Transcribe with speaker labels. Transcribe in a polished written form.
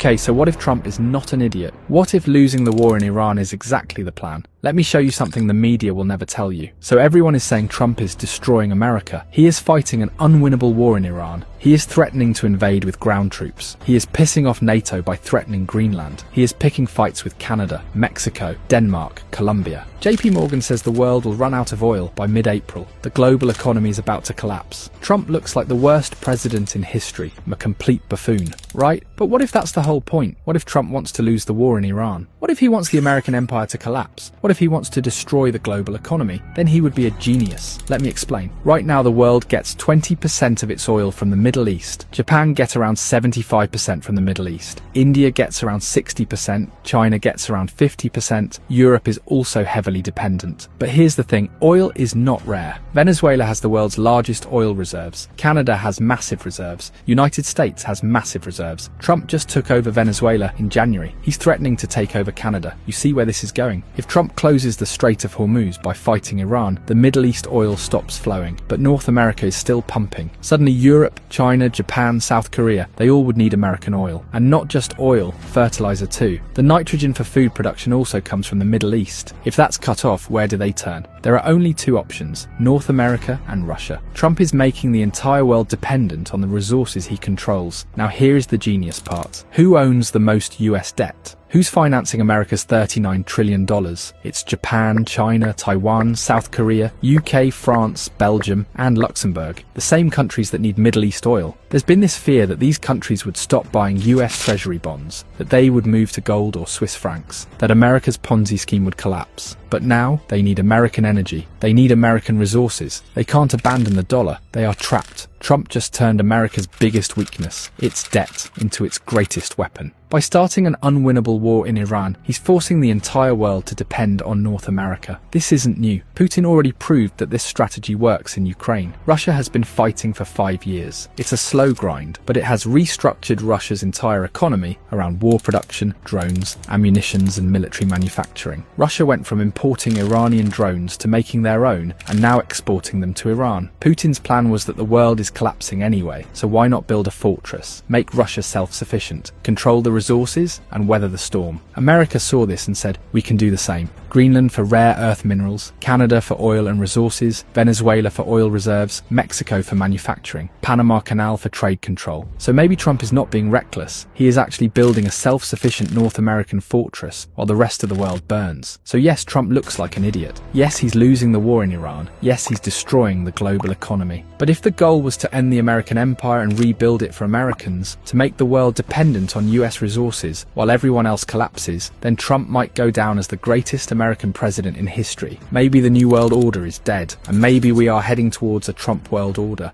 Speaker 1: Okay, so what if Trump is not an idiot? What if losing the war in Iran is exactly the plan? Let me show you something the media will never tell you. So everyone is saying Trump is destroying America. He is fighting an unwinnable war in Iran. He is threatening to invade with ground troops. He is pissing off NATO by threatening Greenland. He is picking fights with Canada, Mexico, Denmark, Colombia. JP Morgan says the world will run out of oil by mid-April. The global economy is about to collapse. Trump looks like the worst president in history, a complete buffoon, right? But what if that's the whole point? What if Trump wants to lose the war in Iran? What if he wants the American empire to collapse? What if he wants to destroy the global economy? Then he would be a genius. Let me explain. Right now the world gets 20% of its oil from the Middle East. Japan gets around 75% from the Middle East. India gets around 60%. China gets around 50%. Europe is also heavily dependent. But here's the thing, oil is not rare. Venezuela has the world's largest oil reserves. Canada has massive reserves. United States has massive reserves. Trump just took over Venezuela in January. He's threatening to take over Canada. You see where this is going? If Trump closes the Strait of Hormuz by fighting Iran, the Middle East oil stops flowing. But North America is still pumping. Suddenly Europe, China, Japan, South Korea, they all would need American oil. And not just oil, fertilizer too. The nitrogen for food production also comes from the Middle East. If that's cut off, where do they turn? There are only two options, North America and Russia. Trump is making the entire world dependent on the resources he controls. Now here is the genius part. Who owns the most US debt? Who's financing America's $39 trillion? It's Japan, China, Taiwan, South Korea, UK, France, Belgium, and Luxembourg, the same countries that need Middle East oil. There's been this fear that these countries would stop buying US Treasury bonds, that they would move to gold or Swiss francs, that America's Ponzi scheme would collapse. But now, they need American energy. They need American resources. They can't abandon the dollar. They are trapped. Trump just turned America's biggest weakness, its debt, into its greatest weapon. By starting an unwinnable war in Iran, he's forcing the entire world to depend on North America. This isn't new. Putin already proved that this strategy works in Ukraine. Russia has been fighting for 5 years. It's a slow grind, but it has restructured Russia's entire economy around war production, drones, ammunitions, and military manufacturing. Russia went from importing Iranian drones to making their own and now exporting them to Iran. Putin's plan was that the world is collapsing anyway, so why not build a fortress, make Russia self-sufficient, control the resources, and weather the storm? America saw this and said, we can do the same. Greenland for rare earth minerals, Canada for oil and resources, Venezuela for oil reserves, Mexico for manufacturing, Panama Canal for trade control. So maybe Trump is not being reckless. He is actually building a self-sufficient North American fortress while the rest of the world burns. So yes, Trump looks like an idiot. Yes, he's losing the war in Iran. Yes, he's destroying the global economy. But if the goal was to end the American empire and rebuild it for Americans, to make the world dependent on US resources while everyone else collapses, then Trump might go down as the greatest American president in history. Maybe the New World Order is dead, and maybe we are heading towards a Trump world order.